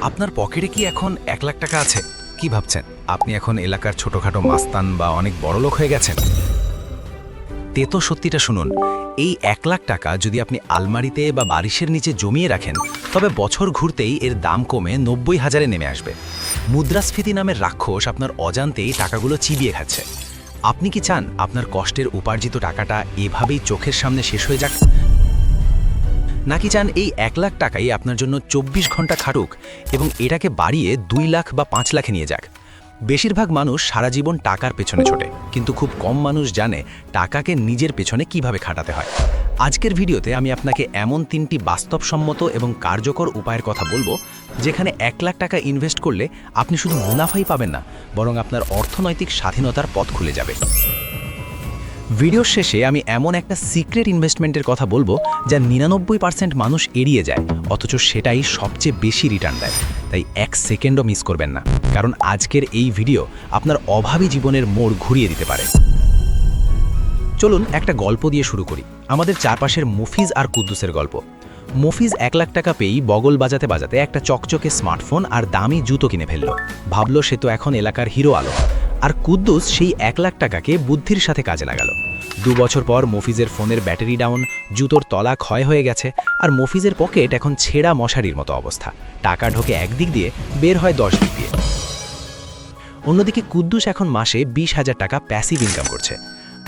আপনার পকেটে কি এখন ১ লাখ টাকা আছে? কি ভাবছেন আপনি এখন এলাকার ছোটখাটো মাস্তান বা অনেক বড়লোক হয়ে গেছেন? তো সত্যিটা শুনুন, এই ১ লাখ টাকা যদি আপনি আলমারিতে বা বারিশের নিচে জমিয়ে রাখেন, তবে বছর ঘুরতেই এর দাম কমে ৯০,০০০-এ নেমে আসবে। মুদ্রাস্ফীতি নামের রাক্ষস আপনার অজান্তেই টাকাগুলো চিবিয়ে খাচ্ছে। আপনি কি চান আপনার কষ্টের উপার্জিত টাকাটা এভাবেই চোখের সামনে শেষ হয়ে যাক, নাকি চান এই ১ লাখ টাকাই আপনার জন্য ২৪ ঘন্টা খাটুক এবং এটাকে বাড়িয়ে ২ লাখ বা ৫ লাখে নিয়ে যাক? বেশিরভাগ মানুষ সারা জীবন টাকার পেছনে ছোটে, কিন্তু খুব কম মানুষ জানে টাকাকে নিজের পেছনে কিভাবে খাটাতে হয়। আজকের ভিডিওতে আমি আপনাকে এমন ৩টি বাস্তবসম্মত এবং কার্যকর উপায়ের কথা বলবো, যেখানে ১ লাখ টাকা ইনভেস্ট করলে আপনি শুধু মুনাফাই পাবেন না, বরং আপনার অর্থনৈতিক স্বাধীনতার পথ খুলে যাবে। ভিডিওর শেষে আমি এমন একটা সিক্রেট ইনভেস্টমেন্টের কথা বলবো যা ৯৯% মানুষ এড়িয়ে যায়, অথচ সেটাই সবচেয়ে বেশি রিটার্ন দেয়। তাই ১ সেকেন্ডও মিস করবেন না, কারণ আজকের এই ভিডিও আপনার অভাবী জীবনের মোড় ঘুরিয়ে দিতে পারে। চলুন একটা গল্প দিয়ে শুরু করি, আমাদের চারপাশের মফিজ আর কুদ্দুসের গল্প। মফিজ ১ লাখ টাকা পেয়েই বগল বাজাতে বাজাতে একটা চকচকে স্মার্টফোন আর দামি জুতো কিনে ফেলল। ভাবলো সে তো এখন এলাকার হিরো আলো। আর কুদ্দুস সেই ১ লাখ টাকাকে বুদ্ধির সাথে কাজে লাগালো। ২ বছর পর মফিজের ফোনের ব্যাটারি ডাউন, জুতোর তলা ক্ষয় হয়ে গেছে, আর মফিজের পকেট এখন ছেঁড়া মশারির মতো অবস্থা। টাকা ঢোকে একদিক দিয়ে, বের হয় ১০ দিক দিয়ে। অন্যদিকে কুদ্দুস এখন মাসে ২০,০০০ টাকা প্যাসিভ ইনকাম করছে।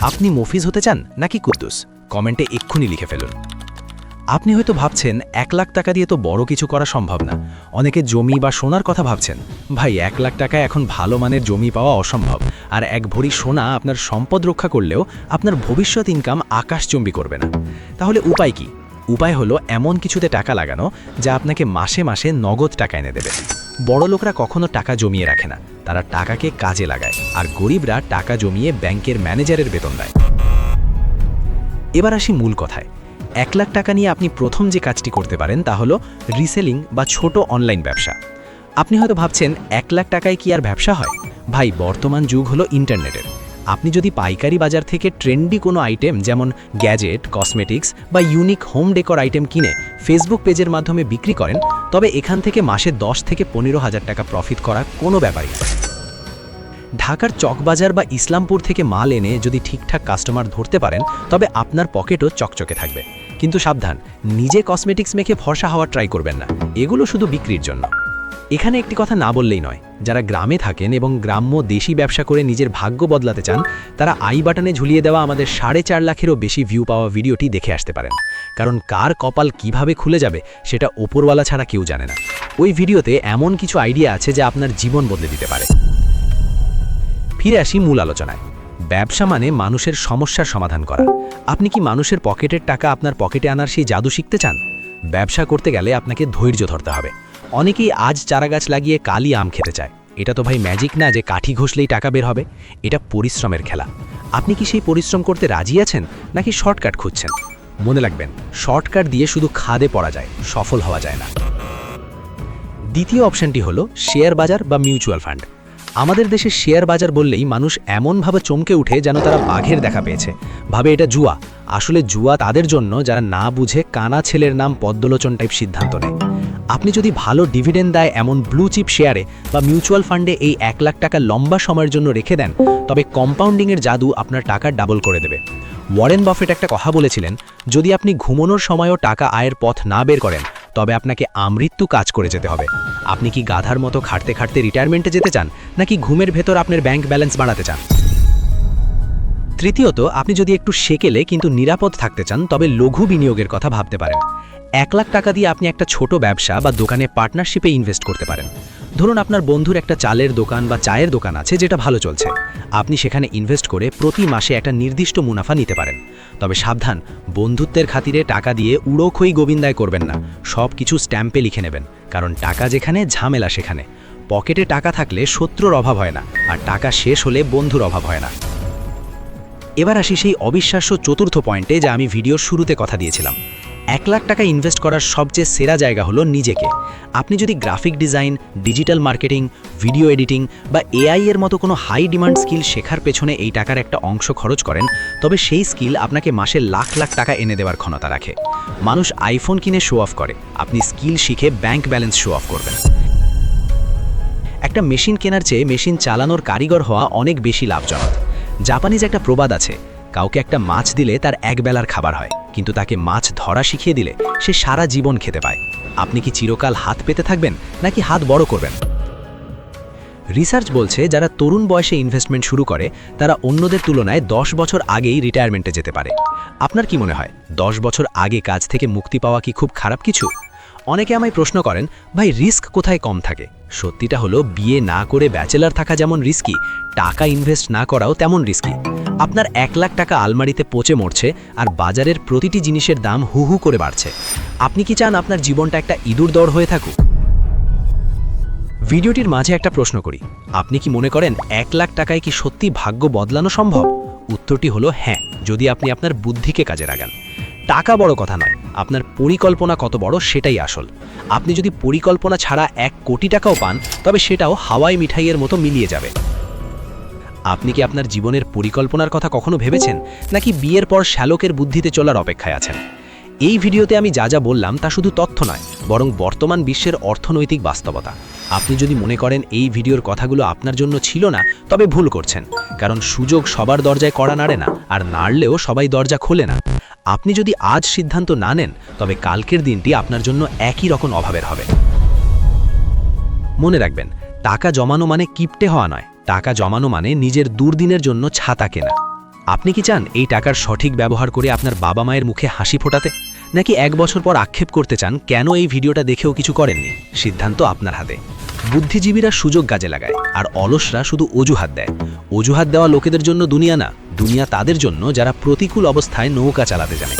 আপনি মফিজ হতে চান নাকি কুদ্দুস? কমেন্টে এক্ষুনি লিখে ফেলুন। আপনি হয়তো ভাবছেন ১ লাখ টাকা দিয়ে তো বড় কিছু করা সম্ভব না। অনেকে জমি বা সোনার কথা ভাবছেন। ভাই, ১ লাখ টাকায় এখন ভালো মানের জমি পাওয়া অসম্ভব, আর ১ ভরি সোনা আপনার সম্পদ রক্ষা করলেও আপনার ভবিষ্যৎ ইনকাম আকাশচুম্বী করবে না। তাহলে উপায় কি? উপায় হলো এমন কিছুতে টাকা লাগানো যা আপনাকে মাসে মাসে নগদ টাকা এনে দেবে। বড় লোকরা কখনো টাকা জমিয়ে রাখে না, তারা টাকাকে কাজে লাগায়, আর গরিবরা টাকা জমিয়ে ব্যাংকের ম্যানেজারের বেতন দেয়। এবার আসি মূল কথায়। ১ লাখ টাকা নিয়ে আপনি প্রথম যে কাজটি করতে পারেন তা হলো রিসেলিং বা ছোট অনলাইন ব্যবসা। আপনি হয়তো ভাবছেন ১ লাখ টাকায় কি আর ব্যবসা হয়? ভাই, বর্তমান যুগ হলো ইন্টারনেটের। আপনি যদি পাইকারি বাজার থেকে ট্রেন্ডি কোনো আইটেম যেমন গ্যাজেট, কসমেটিক্স বা ইউনিক হোম ডেকোর আইটেম কিনে ফেসবুক পেজের মাধ্যমে বিক্রি করেন, তবে এখান থেকে মাসে ১০ থেকে ১৫,০০০ টাকা প্রফিট করা কোনো ব্যাপারই না। ঢাকার চকবাজার বা ইসলামপুর থেকে মাল এনে যদি ঠিকঠাক কাস্টমার ধরতে পারেন, তবে আপনার পকেটও চকচকে থাকবে। কিন্তু সাবধান, নিজে কসমেটিক্স মেখে ফর্সা হওয়ার ট্রাই করবেন না, এগুলো শুধু বিক্রির জন্য। এখানে একটি কথা না বললেই নয়, যারা গ্রামে থাকেন এবং গ্রাম্য দেশি ব্যবসা করে নিজের ভাগ্য বদলাতে চান, তারা আই বাটনে ঝুলিয়ে দেওয়া আমাদের ৪.৫ লাখেরও বেশি ভিউ পাওয়া ভিডিওটি দেখে আসতে পারেন। কারণ কার কপাল কিভাবে খুলে যাবে সেটা ওপরওয়ালা ছাড়া কেউ জানে না। ওই ভিডিওতে এমন কিছু আইডিয়া আছে যা আপনার জীবন বদলে দিতে পারে। ফিরে আসি মূল আলোচনায়। ব্যবসা মানে মানুষের সমস্যার সমাধান করা। আপনি কি মানুষের পকেটের টাকা আপনার পকেটে আনার সেই জাদু শিখতে চান? ব্যবসা করতে গেলে আপনাকে ধৈর্য ধরতে হবে। অনেকেই আজ চারাগাছ লাগিয়ে কালই আম খেতে চায়। এটা তো ভাই ম্যাজিক না যে কাঠি ঘষলেই টাকা বের হবে। এটা পরিশ্রমের খেলা। আপনি কি সেই পরিশ্রম করতে রাজি আছেন, নাকি শর্টকাট খুঁজছেন? মনে রাখবেন, শর্টকাট দিয়ে শুধু খাদে পড়া যায়, সফল হওয়া যায় না। দ্বিতীয় অপশনটি হলো শেয়ার বাজার বা মিউচুয়াল ফান্ড। আমাদের দেশে শেয়ার বাজার বললেই মানুষ এমনভাবে চমকে উঠে যেন তারা বাঘের দেখা পেয়েছে, ভাবে এটা জুয়া। আসলে জুয়া তাদের জন্য যারা না বুঝে কানা ছেলের নাম পদ্মলোচন টাইপ সিদ্ধান্ত নেয়। আপনি যদি ভালো ডিভিডেন্ড দেয় এমন ব্লু চিপ শেয়ারে বা মিউচুয়াল ফান্ডে এই ১ লাখ টাকা লম্বা সময়ের জন্য রেখে দেন, তবে কম্পাউন্ডিংয়ের জাদু আপনার টাকা ডাবল করে দেবে। ওয়ারেন বাফেট একটা কথা বলেছিলেন, যদি আপনি ঘুমানোর সময়ও টাকা আয়ের পথ না বের করেন, তবে আপনাকে আমৃত্যু কাজ করে যেতে হবে। আপনি কি গাধার মতো খাটতে খাটতে রিটায়ারমেন্টে যেতে চান, নাকি ঘুমের ভেতর আপনার ব্যাংক ব্যালেন্স বাড়াতে চান? তৃতীয়ত, আপনি যদি একটু সেকেলে কিন্তু নিরাপদ থাকতে চান, তবে লঘু বিনিয়োগের কথা ভাবতে পারেন। ১ লাখ টাকা দিয়ে আপনি একটা ছোট ব্যবসা বা দোকানে পার্টনারশিপে ইনভেস্ট করতে পারেন। ধরুন আপনার বন্ধুর একটা চালের দোকান বা চায়ের দোকান আছে যেটা ভালো চলছে। আপনি সেখানে ইনভেস্ট করে প্রতি মাসে একটা নির্দিষ্ট মুনাফা নিতে পারেন। তবে সাবধান, বন্ধুত্বের খাতিরে টাকা দিয়ে উড়োখই গোবিন্দায় করবেন না। সব কিছু স্ট্যাম্পে লিখে নেবেন, কারণ টাকা যেখানে ঝামেলা সেখানে। পকেটে টাকা থাকলে শত্রুর অভাব হয় না, আর টাকা শেষ হলে বন্ধুর অভাব হয় না। এবার আসি সেই অবিশ্বাস্য চতুর্থ পয়েন্টে যা আমি ভিডিওর শুরুতে কথা দিয়েছিলাম। ১ লাখ টাকা ইনভেস্ট করার সবচেয়ে সেরা জায়গা হলো নিজেকে। আপনি যদি graphic design, digital marketing, video editing বা এআই এর মতো কোনো হাই ডিমান্ড স্কিল শেখার পেছনে এই টাকার একটা অংশ খরচ করেন, তবে সেই স্কিল আপনাকে মাসে লাখ লাখ টাকা এনে দেওয়ার ক্ষমতা রাখে। মানুষ আইফোন কিনে শো অফ করে, আপনি স্কিল শিখে ব্যাংক ব্যালেন্স শো অফ করবেন। একটা মেশিন কেনার চেয়ে মেশিন চালানোর কারিগর হওয়া অনেক বেশি লাভজনক। জাপানিজ একটা প্রবাদ আছে, কাউকে একটা মাছ দিলে তার একবেলার খাবার হয়, কিন্তু তাকে মাছ ধরা শিখিয়ে দিলে সে সারা জীবন খেতে পায়। আপনি কি চিরকাল হাত পেতে থাকবেন নাকি হাত বড় করবেন? রিসার্চ বলছে যারা তরুণ বয়সে ইনভেস্টমেন্ট শুরু করে তারা অন্যদের তুলনায় 10 বছর আগেই রিটায়ারমেন্টে যেতে পারে। আপনার কি মনে হয় 10 বছর আগে কাজ থেকে মুক্তি পাওয়া কি খুব খারাপ কিছু? অনেকে আমায় প্রশ্ন করেন, ভাই রিস্ক কোথায় কম থাকে? সত্যিটা হলো বিয়ে না করে ব্যাচেলার থাকা যেমন রিস্কি, টাকা ইনভেস্ট না করাও তেমন রিস্কি। আপনার 1 লাখ টাকা আলমারিতে পচে মরছে আর বাজারের প্রতিটি জিনিসের দাম হু হু করে বাড়ছে। আপনি কি চান আপনার জীবনটা একটা ইঁদুর দৌড় হয়ে থাকুক? ভিডিওটির মাঝে একটা প্রশ্ন করি, আপনি কি মনে করেন 1 লাখ টাকায় কি সত্যি ভাগ্য বদলানো সম্ভব? উত্তরটি হলো হ্যাঁ, যদি আপনি আপনার বুদ্ধিকে কাজে লাগান। টাকা বড় কথা নয়, আপনার পরিকল্পনা কত বড় সেটাই আসল। আপনি যদি পরিকল্পনা ছাড়া 1 কোটি টাকাও পান, তবে সেটাও হাওয়াই মিঠাইয়ের মতো মিলিয়ে যাবে। আপনি কি আপনার জীবনের পরিকল্পনার কথা কখনো ভেবেছেন, নাকি বিয়ের পর শ্যালকের বুদ্ধিতে চলার অপেক্ষায় আছেন? এই ভিডিওতে আমি যা যা বললাম তা শুধু তথ্য নয়, বরং বর্তমান বিশ্বের অর্থনৈতিক বাস্তবতা। আপনি যদি মনে করেন এই ভিডিওর কথাগুলো আপনার জন্য ছিল না, তবে ভুল করছেন, কারণ সুযোগ সবার দরজায় কড়া নাড়ে না, আর নাড়লেও সবাই দরজা খোলে না। আপনি যদি আজ সিদ্ধান্ত না নেন, তবে কালকের দিনটি আপনার জন্য একই রকম অভাবের হবে। মনে রাখবেন, টাকা জমানো মানে কিপটে হওয়া নয়, টাকা জমানো মানে নিজের দুর্দিনের জন্য ছাতা কেনা। আপনি কি চান এই টাকার সঠিক ব্যবহার করে আপনার বাবা মায়ের মুখে হাসি ফোটাতে, নাকি 1 বছর পর আক্ষেপ করতে চান কেন এই ভিডিওটা দেখেও কিছু করেননি? সিদ্ধান্ত আপনার হাতে। বুদ্ধিজীবীরা সুযোগ কাজে লাগায়, আর অলসরা শুধু অজুহাত দেয়। অজুহাত দেওয়া লোকেদের জন্য দুনিয়া না, দুনিয়া তাদের জন্য যারা প্রতিকূল অবস্থায় নৌকা চালাতে জানে।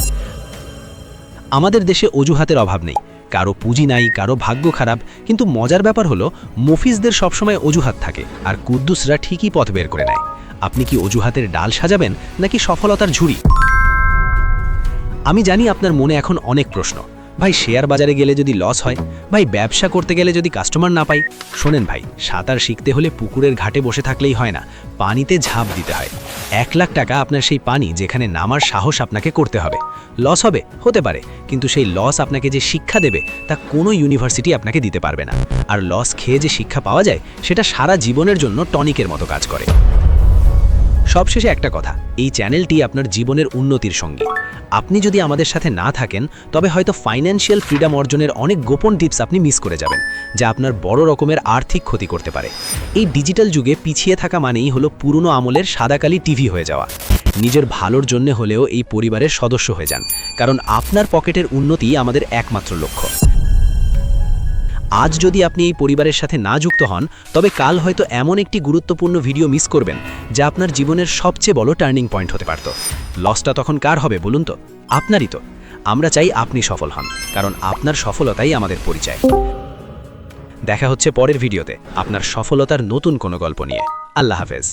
আমাদের দেশে অজুহাতের অভাব নেই, কারো পুঁজি নাই, কারো ভাগ্য খারাপ, কিন্তু মজার ব্যাপার হলো মফিজদের সবসময় অজুহাত থাকে, আর কুদ্দুসরা ঠিকই পথ বের করে নেয়। আপনি কি অজুহাতের ডাল সাজাবেন নাকি সফলতার ঝুড়ি? আমি জানি আপনার মনে এখন অনেক প্রশ্ন, ভাই শেয়ার বাজারে গেলে যদি লস হয়, ভাই ব্যবসা করতে গেলে যদি কাস্টমার না পাই। শোনেন ভাই, সাঁতার শিখতে হলে পুকুরের ঘাটে বসে থাকলেই হয় না, পানিতে ঝাঁপ দিতে হয়। 1 লাখ টাকা আপনার সেই পানি যেখানে নামার সাহস আপনাকে করতে হবে। লস হবে, হতে পারে, কিন্তু সেই লস আপনাকে যে শিক্ষা দেবে তা কোনো ইউনিভার্সিটি আপনাকে দিতে পারবে না। আর লস খেয়ে যে শিক্ষা পাওয়া যায় সেটা সারা জীবনের জন্য টনিকের মতো কাজ করে। সবশেষে একটা কথা, এই চ্যানেলটি আপনার জীবনের উন্নতির সঙ্গী। আপনি যদি আমাদের সাথে না থাকেন, তবে হয়তো ফাইন্যান্সিয়াল ফ্রিডম অর্জনের অনেক গোপন টিপস আপনি মিস করে যাবেন, যা আপনার বড় রকমের আর্থিক ক্ষতি করতে পারে। এই ডিজিটাল যুগে পিছিয়ে থাকা মানেই হলো পুরনো আমলের সাদাকালি টিভি হয়ে যাওয়া। নিজের ভালোর জন্য হলেও এই পরিবারের সদস্য হয়ে যান, কারণ আপনার পকেটের উন্নতিই আমাদের একমাত্র লক্ষ্য। আজ যদি আপনি এই পরিবারের সাথে না যুক্ত হন, তবে কাল হয়তো এমন একটি গুরুত্বপূর্ণ ভিডিও মিস করবেন যা আপনার জীবনের সবচেয়ে বড় টার্নিং পয়েন্ট হতে পারত। লসটা তখন কার হবে বলুন তো? আপনারই তো। আমরা চাই আপনি সফল হন, কারণ আপনার সফলতাই আমাদের পরিচয়। দেখা হচ্ছে পরের ভিডিওতে আপনার সফলতার নতুন কোনো গল্প নিয়ে। আল্লাহ হাফেজ।